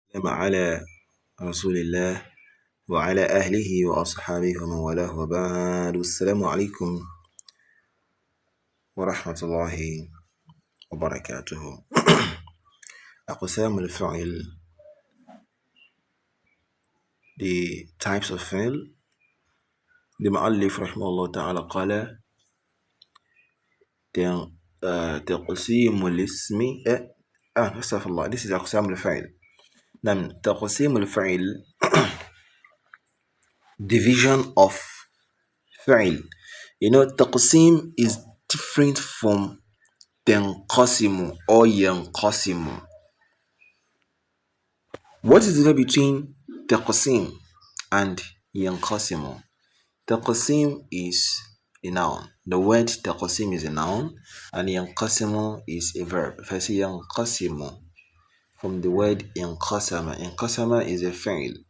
السلام على رسول الله وعلى أهله وأصحابه ومن والاه وبعد. السلام عليكم ورحمة الله وبركاته. أقسام الفعل, the types of فعل. The مؤلف رحمه الله تعالى قال تقسيم الاسم أستغفر الله, this is أقسام الفعل. نعم, تقسيم الفعل, division of فعل. You know, تقسيم is different from تنقسم or ينقسم. What is the difference between تقسيم and ينقسم? تقسيم is a noun. The word تقسيم is a noun and ينقسم is a verb. If I say ينقسم from the word انقسم, انقسم is a فعل,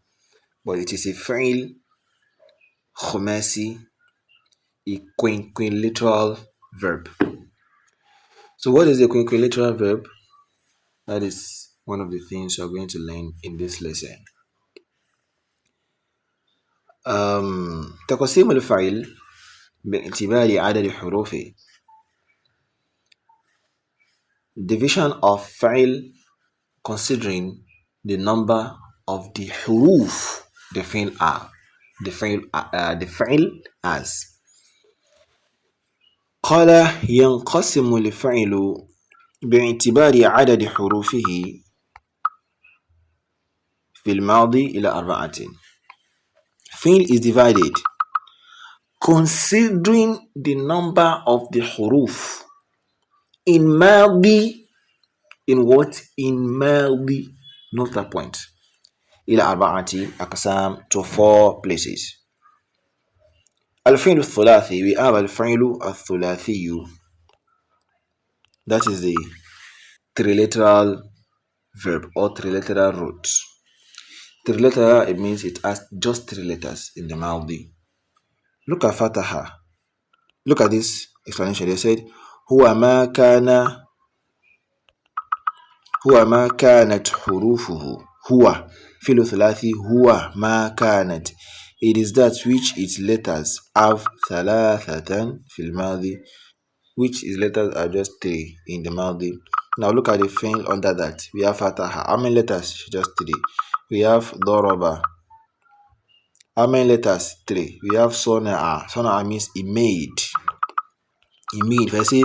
but it is a فعل خماسي, a quinquiliteral verb. So what is a quinquiliteral verb? That is one of the things you are going to learn in this lesson. تقسيم الفعل باعتبار عدد حروفه. Division of فعل considering the number of the حروف the فعل are. The فعل as. قال ينقسم الفعل باعتبار عدد حروفه في الماضي إلى 4. Fi'l is divided considering the number of the huruf in madi. In what? In madi. Note that point. إلى 4 أقسام, to 4 places. الفعل الثلاثي, we have الفعل الثلاثي. That is the trilateral verb or trilateral root. Trilateral, it means it has just 3 letters in the madi. Look at Fataha. Look at this explanation. They said هو ما كانت حروفه. هو فعل ثلاثي, هو ما كانت. It is that which its letters have ثلاثة في الماضي, which its letters are just 3 in the ماضي. Now look at the fi'l under that. We have Fataha. How many letters? Just 3. We have ضرب. How many letters? 3. We have صنع. صنع means he made. He made. If I say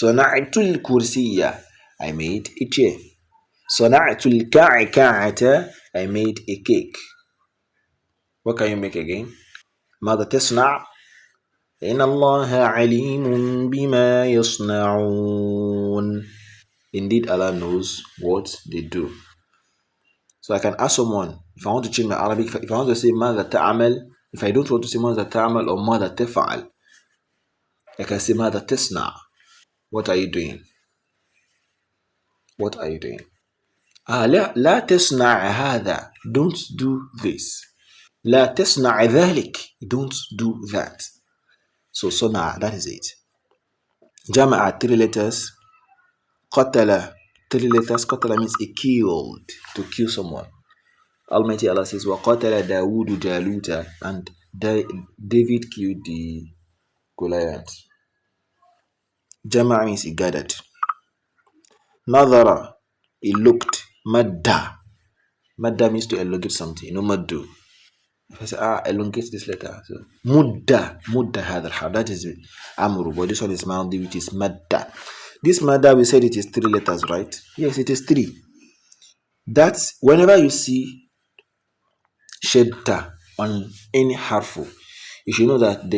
صنعت الكرسي, I made a chair. صنعت الكعكعة, I made a cake. What can you make again? ماذا تصنع? إن الله عليم بما يصنعون. Indeed, Allah knows what they do. So I can ask someone, if I want to change my Arabic, if I want to say ماذا تعمل, if I don't want to say ماذا تعمل or ماذا تفعل, I can say ماذا تصنع. What are you doing? What are you doing? لا تصنع هذا. Don't do this. لا تصنع ذلك. Don't do that. So صنع, that is it. جمع 3 letters. قتل 3 letters. قتل means he killed, to kill someone. Almighty Allah says وقتل داود جالوت, and David killed the Goliath. جمع means he gathered. نظر, he looked. مد means to elongate something. You know maddu. If I say elongate this letter, so mudda هذا الحرف, that is amru, but this one is madi, which is madda. This madda, we said it is 3 letters, right? Yes, it is 3. That's whenever you see shadda on any harfu, you should know that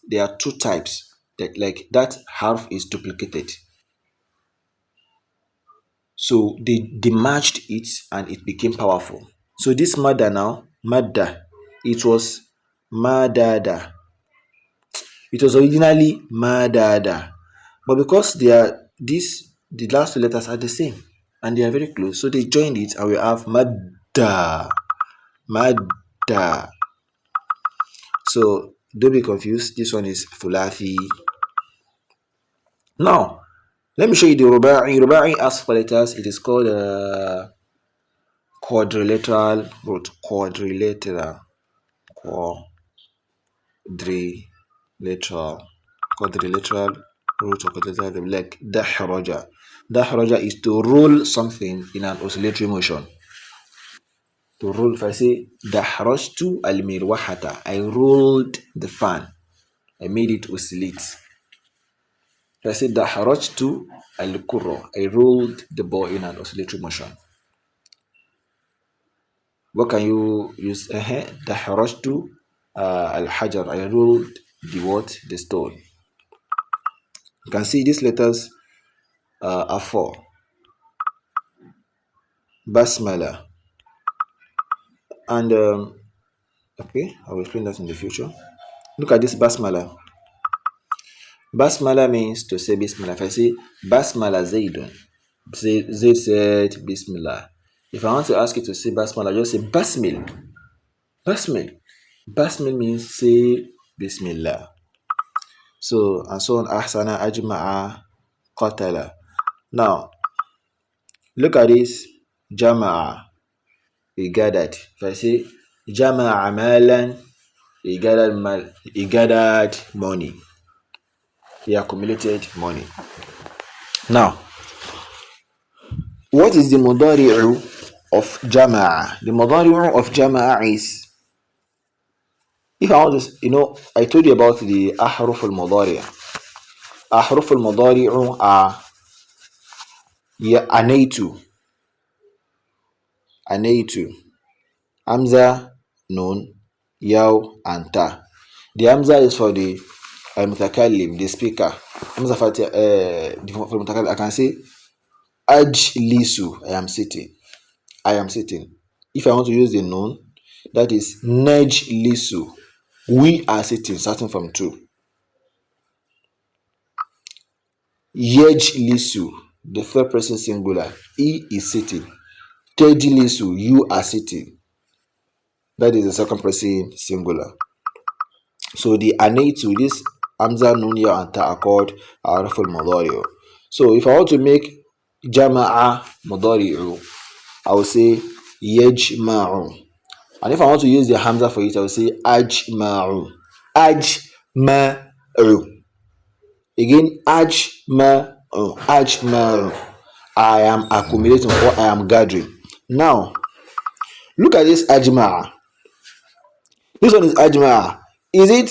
there are 2 types. That harf is duplicated. So they merged it and it became powerful. So this madda now, madda, it was madada. It was originally madada, but because the last 2 letters are the same and they are very close, so they joined it and we have madda. So don't be confused. This one is thulathi. Now let me show you the ruba'i. Ruba'i has 4 letters. It is called quadrilateral root, quadrilateral root or quadrilateral, like dahraja. Dahraja is to roll something in an oscillatory motion. To roll, if I say dahrajtu al-mirwahata, I rolled the fan, I made it oscillate. If I say dahrajtu al-kurra, I rolled the ball in an oscillatory motion. What can you use? Dahrajtu al-hajar, I rolled the what? The stone. You can see these letters are four. Basmala. And okay, I will explain that in the future. Look at this basmala. Basmala means to say Bismillah. If I say Basmala Zaydun, Zayd said Bismillah. If I want to ask you to say Basmala, just say Basmil. Basmil. Basmil means say Bismillah. So, and so on. Ahsana, Ajma'a, Qatala. Now, look at this. Jama'a. He gathered. If I say Jama'a Malan, he gathered money. He accumulated money. Now, what is the mudari'u of jama'a? The mudari'u of jama'a is, if I want to, I told you about the ahruf al-mudari'. Ahruf al-mudari'u are anaitu, hamza, nun, yaw, and ta. The hamza is for the mutakallim, the speaker. Hamza for the mutakallim. I can say ajlisu, I am sitting. If I want to use the noun, that is najlisu, we are sitting, starting from two. Yajlisu, the third person singular, he is sitting. Tajlisu, you are sitting, that is the second person singular. So the anaitu, this hamza, nun, ya, and ta are called araful mudari'u. So if I want to make jama'a mudari'u, I will say yajma'u. And if I want to use the hamza for it, I will say ajma'u. Ajma'u. Again, ajma'u. I am accumulating, or I am gathering. Now, look at this ajma'a. This one is ajma'a. Is it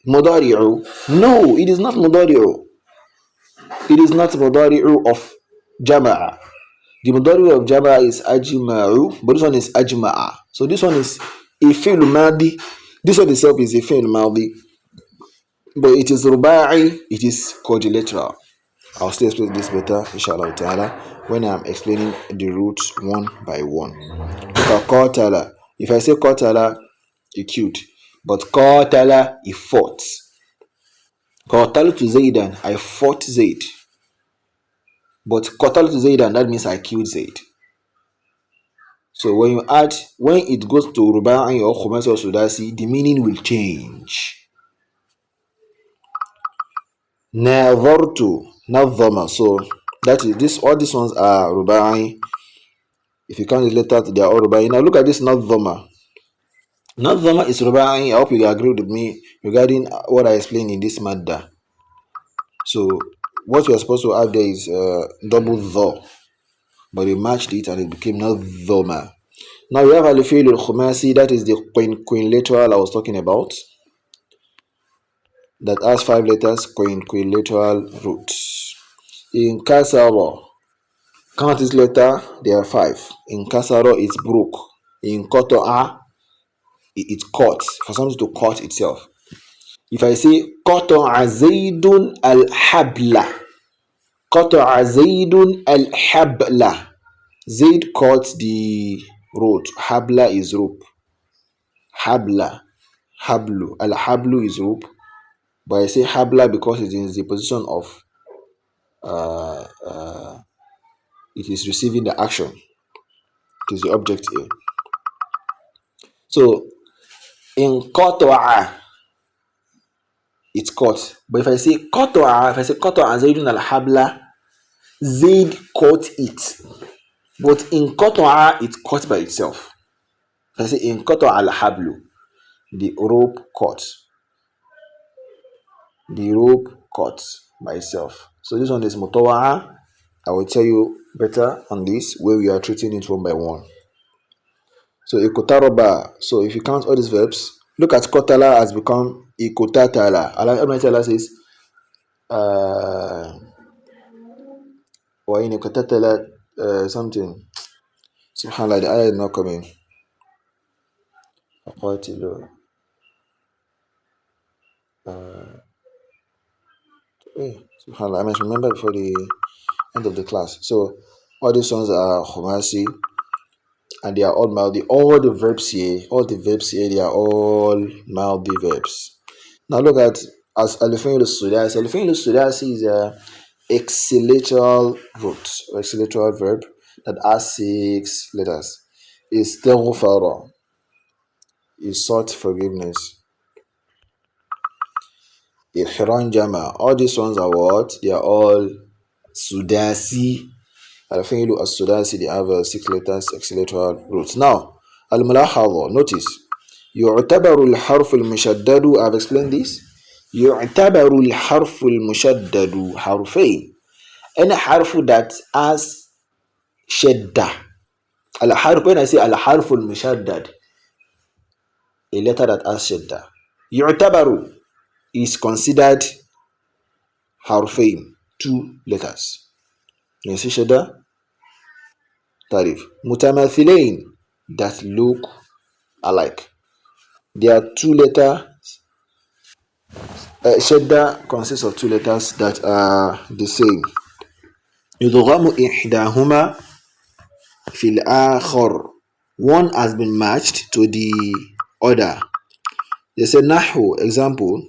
mudari'u? No, it is not mudari'u. It is not mudari'u of jama'a. The mudari'u of jama'a is ajma'u, but this one is ajma'a. So this one is a fi'l madi. This one itself is a fi'l madi, but it is ruba'i, it is quadrilateral. I'll still explain this better, inshallah ta'ala, when I'm explaining the roots one by one. Look at qatala. If I say qatala, he killed. But qatala, he fought. Qatalu to Zaydan, I fought Zayd. But qatalu to Zaydan, that means I killed Zayd. So when it goes to ruba'i or khumasi or sudasi, the meaning will change. Nadhartu, nadhama. So that is this. All these ones are rubai. If you count the letter, they are all rubai. Now look at this nadhama. Nadhama is rubai. I hope you agree with me regarding what I explained in this madda. So what we are supposed to have there is double dha, but we matched it and it became nadhama. Now we have al-fi'l al-khumasi. That is the quinlateral I was talking about. That has 5 letters, quinlateral roots. In kasara, count this letter, there are 5. In kasara, it's broke. In qata'a, it cut, for something to cut itself. If I say qata'a zaydun al-habla, qata'a zaydun al-habla, Zayd cut the rope. Habla is rope. Habla, hablu, al-hablu is rope. But I say habla because it is in the position of it is receiving the action. It is the object here. So in qata'a, it's cut. But if I say qata'a, Zaydun al-habla, Zayd caught it. But in qata'a, it cut by itself. I say in qata'a al-hablu, the rope cut. The rope cut by itself. So this one is mutawa'a. I will tell you better on this where we are treating it one by one. So ikotaroba. So if you count all these verbs, look at kotala has become ikotatala. Almighty Allah says, or in ikotatala something. Subhanallah, the ayah is not coming. فقاتلوا Subhanallah, I must remember before the end of the class. So all these ones are khumasi and they are all maldi. All the verbs here, they are all maldi verbs. Now look at as al-fi'l al-sudasi. Al-fi'l al-sudasi is a exhalatorial root or exhalatorial verb that has 6 letters. Istaghfara is sought forgiveness. Ihranjama. All these ones are what? They are all Sudasi. Al-fi'lu as-Sudasi, they have 6 letters, exhalatorial roots. Now, al-mulahadha, notice. يعتبر الحرف المشدد. I've explained this. يعتبر الحرف المشدد حرفين. Any حرف that has shadda. Al-harf, when I say al-harf al-mushaddad, a letter that has shadda. يعتبر is considered حرفين, 2 letters. You see shadda? Tarif. Mutamathilain, that look alike. There are 2 letters. Shadda consists of 2 letters that are the same. يضغم إحداهما في الآخر. One has been matched to the other. They say nahu, example.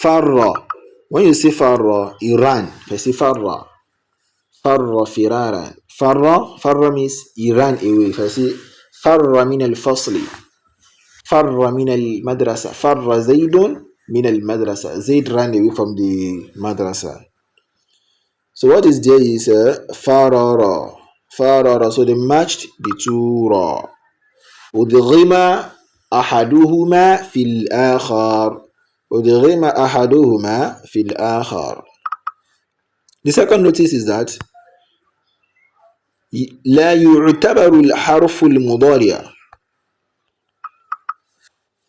Farra. When you say farra, he ran. If I say farra, farra firaran. Farra means he ran away. If I say farra min al-fasli, farra min al-madrasa, farra zaydun min al-madrasa. Zayd ran away from the madrasa. So what is there is farara. Farara. So they matched the 2 ra. أدغم أحدهما في الآخر. أدغم أحدهما في الآخر. The second notice is that لا يعتبر الحرف المضارع.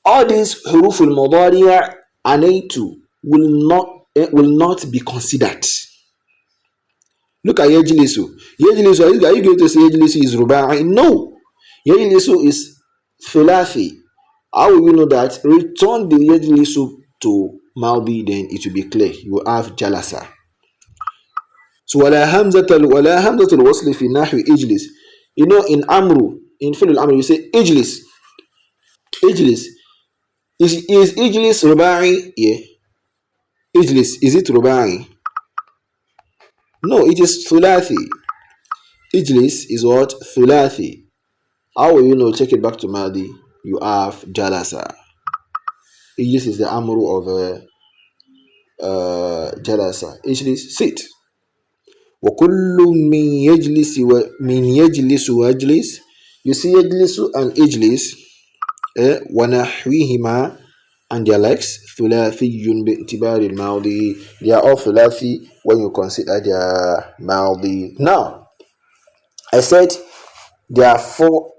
All these حروف المضارع anaitu will not be considered. Look at yajlisu. Yajlisu, are you going to say yajlisu is ruba'i? No. Yajlisu is thulathi. How will you know that? Return the yajlisu to Maldi, then it will be clear. You will have jalasa. So wala hamzatul wasli fi nahwi ijlis. You know, in amru, in fi'l al-amru, you say ijlis. Ijlis. Is ijlis ruba'i? Yeah. Ijlis, is it ruba'i? No, it is thulathi. Ijlis is what? Thulathi. How will you know? Check it back to Maldi. You have jalasa. Ijlis is the amru of jalasa. Ijlis, sit. وكل من يجلس ويجلس. You see يجلس and إجلس ونحوهما and their legs ثلاثي باعتبار الماضي. They are all ثلاثي when you consider their ماضي. Now, I said there are 4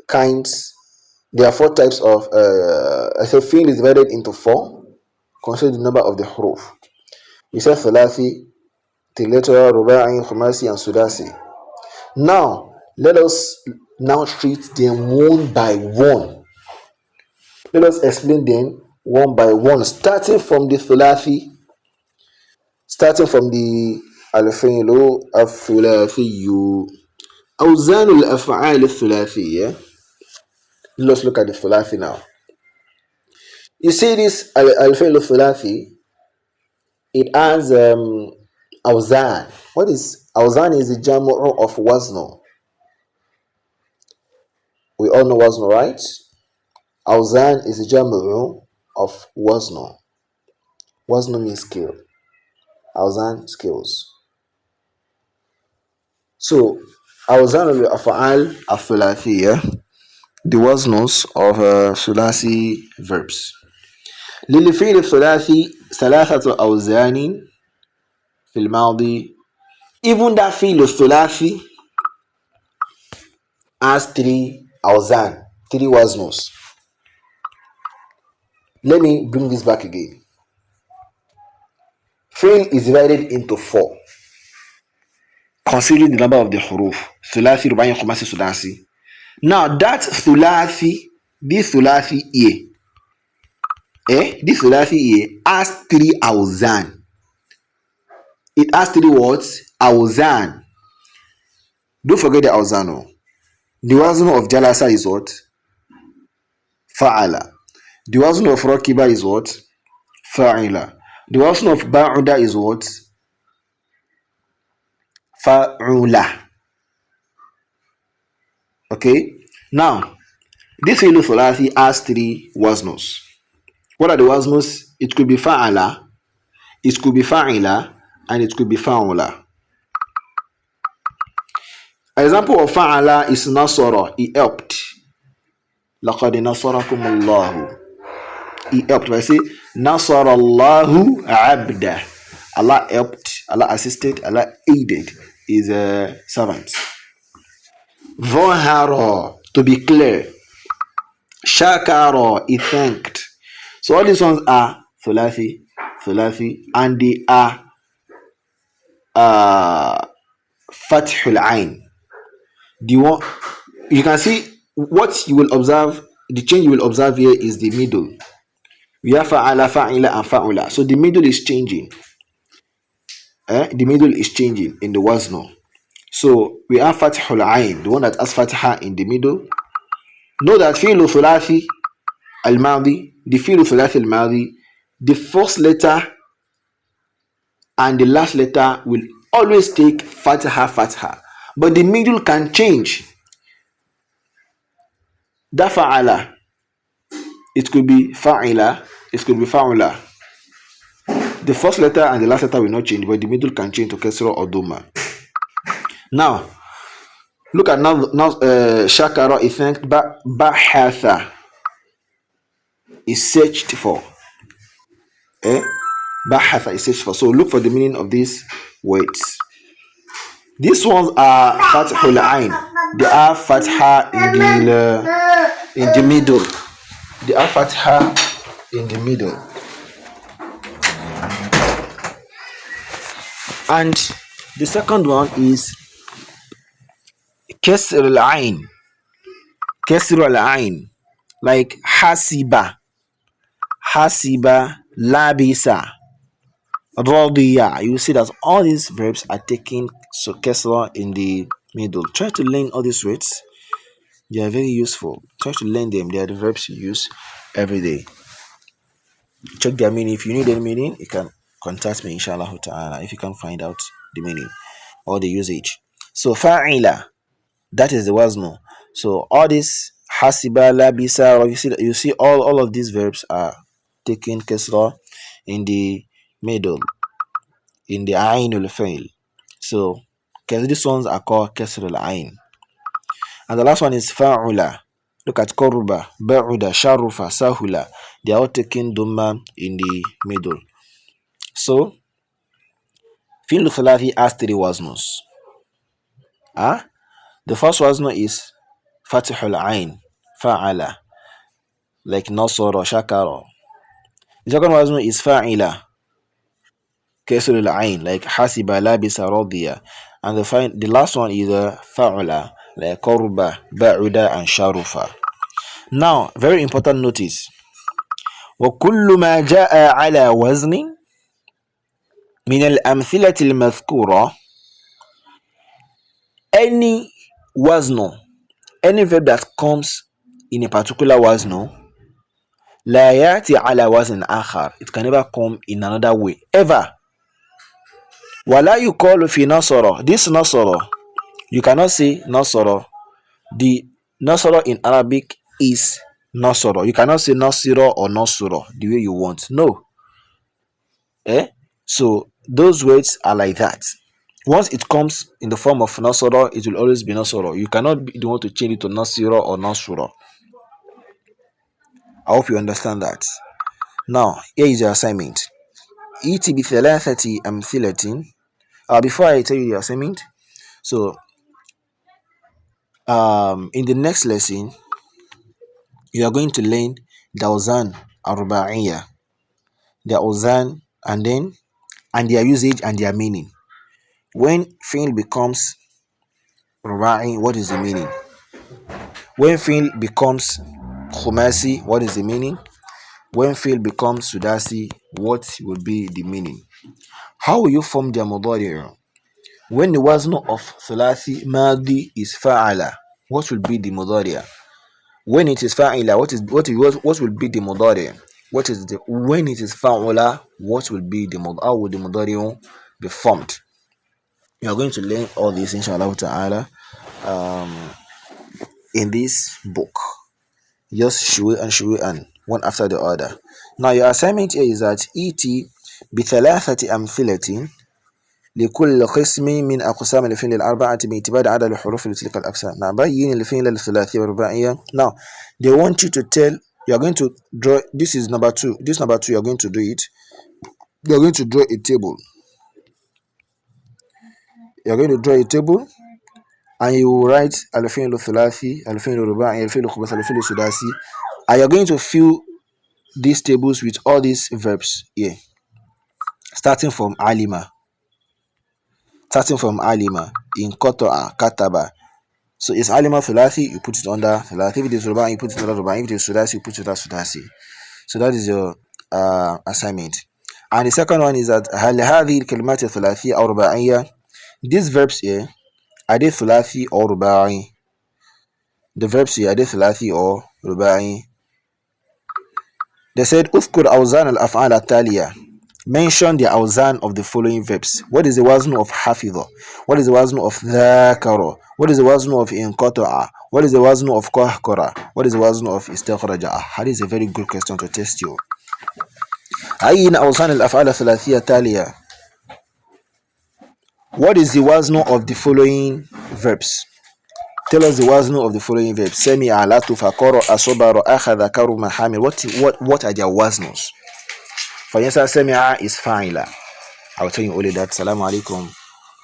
kinds. There are 4 types of I said fi'l is divided into 4. Consider the number of the huruf. We said ثلاثي, trilateral, ruba'i, khumasi, and sudasi. Now, let us now treat them one by one. Let us explain them one by one, starting from the thulathi, starting from the al-fi'lu al-thulathiyu. أوزان الأفعال الثلاثية. Let's look at the thulathi now. You see this al-fi'lu al-thulathi, it has awzan. What is awzan? Is the jamu of wazno. We all know wazno, right? Awzan is the jamu of wazno. Wazno means scale. Awzan, scales. So أوزان الأفعال الثلاثية, the waznus of ثلاثي verbs. للفعل الثلاثي ثلاثة أوزان في الماضي. Even that فعل الثلاثي has three أوزان, three waznus. Let me bring this back again. Fi'l is divided into four, considering the number of the huruf. ثلاثي رباعي خماسي سداسي. Now that ثلاثي, this ثلاثي here, this ثلاثي here has three awzan. It has three words, awzan. Don't forget the awzan. The wazn of jalasa is what? Fa'ala. The wazn of rakiba is what? Fa'ila. The wazn of ba'uda is what? Fa'ula. Okay. Now, this fi'l thulathi has three waznus. What are the waznus? It could be fa'ala, it could be fa'ila, and it could be fa'ula. An example of fa'ala is nasara, he helped. لَقَدْ نَصَرَكُمُ اللَّهُ. He helped. If I say نَصَرَ اللَّهُ عَبْدَهُ, Allah helped, Allah assisted, Allah aided his servant. ظَهَرَ, to be clear. Shakara, he thanked. So all these ones are thulathi, and they are fathul ain. The one you can see, what you will observe, the change you will observe here is the middle. We have fa'ala, fa'ila, and fa'ula. So the middle is changing. The middle is changing in the wazn. So we have fathul ain, the one that has fatha in the middle. Know that fi'lu thulathi al-madi, the fi'lu thulathi al-madi, the first letter and the last letter will always take fatha, but the middle can change. That fa'ala, it could be fa'ila, it could be fa'ula. The first letter and the last letter will not change, but the middle can change to kasra or dhamma. Now, look at now shakara, he thanked. Bahatha, is searched for. Bahatha is searched for. So look for the meaning of these words. These ones are fathul ain. They are fatha in the middle. They are fatha in the middle. And the second one is kasr al-ain. Kasr al-ain, like hasiba, labisa, radiya. You see that all these verbs are taking so kasra in the middle. Try to learn all these words. They are very useful. Try to learn them. They are the verbs you use every day. Check their meaning. If you need any meaning, you can contact me, inshallah ta'ala, if you can find out the meaning or the usage. So fa'ila, that is the wazn. So all this hasiba, labisa, you see all of these verbs are taking kasra in the middle, in the ainul fa'il. So these ones are called kasr al-ain. And the last one is fa'ula. Look at korba, ba'uda, sharufa, sahula. They are all taking dhamma in the middle. So fi'l thulathi has three waznus. The first wazn is fathul ain, fa'ala, like nasara, shakara. The second wazn is fa'ila, kasr al-ain, like hasiba, labisa, radiya. And the last one is fa'ula, like korba, ba'uda, and sharufa. Now, very important notice. وكل ما جاء على وزن من الأمثلة المذكورة, any wazn, any verb that comes in a particular wazn, لا يأتي على وزن آخر, it can never come in another way, ever. ولا يقال في نصر, this نصر, you cannot say نصر. The نصر in Arabic is نصر. You cannot say نصر or نصر the way you want. No. So those words are like that. Once it comes in the form of nasara, it will always be nasara. You cannot be the one to change it to nasira or nasura. I hope you understand that. Now, here is your assignment. Iti bi thalathati amthilatin. Before I tell you the assignment, so in the next lesson, you are going to learn the awzan arba'iyya, the awzan, and their usage and their meaning. When fi'l becomes ruba'i, what is the meaning? When fi'l becomes khumasi, what is the meaning? When fi'l becomes sudasi, what will be the meaning? How will you form their mudari'? When the wazn of thulathi madi is fa'ala, what will be the mudari'? When it is fa'ila, what will be the mudari'? When it is fa'ula, what will be the mudari'? How will the mudari' be formed? You are going to learn all this inshallah ta'ala in this book. Just shu'an, one after the other. Now your assignment here is that iti بثلاثة أمثلة لكل قسم من أقسام الفعل الأربعة باعتبار عدد الحروف لتلك الأقسام. Now بين الفعل الثلاثي والرباعية. Now they want you to tell, you are going to draw, this is number 2. This number 2 you are going to do it. You are going to draw a table. You are going to draw a table and you will write al-fi'l al-thulathi, al-fi'l al-ruba'i, al-fi'l al-khubasi, al-fi'l al-sudasi. And you are going to fill these tables with all these verbs here. Starting from alima, in koto'a, kataba. So it's alima thulathi, you put it under thulathi. If it is ruba'i, you put it under ruba'i. If it is sudasi, you put it under sudasi. So that is your assignment. And the second one is that هل هذه الكلمات الثلاثية أو رباعية? These verbs here, are they thulathi or ruba'i? The verbs here, are they thulathi or ruba'i? They said اذكر أوزان الأفعال التالية. Mention the awzan of the following verbs. What is the wazn of hafidha? What is the wazn of dhakara? What is the wazn of inqata'a? What is the wazn of qahqara? What is the wazn of istakhraja? That is a very good question to test you. أين أوزان الأفعال الثلاثية التالية? What is the wazn of the following verbs? Tell us the wazn of the following verbs. Sami'a, latufa, qara'a, sabara, akhadha, karuma, hamil. What are their wazns? For instance, sami'a is fa'ila. I will tell you only that. Assalamu alaikum.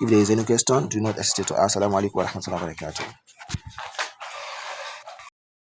If there is any question, do not hesitate to ask. Assalamu alaikum wa rahmatullahi wa barakatuh.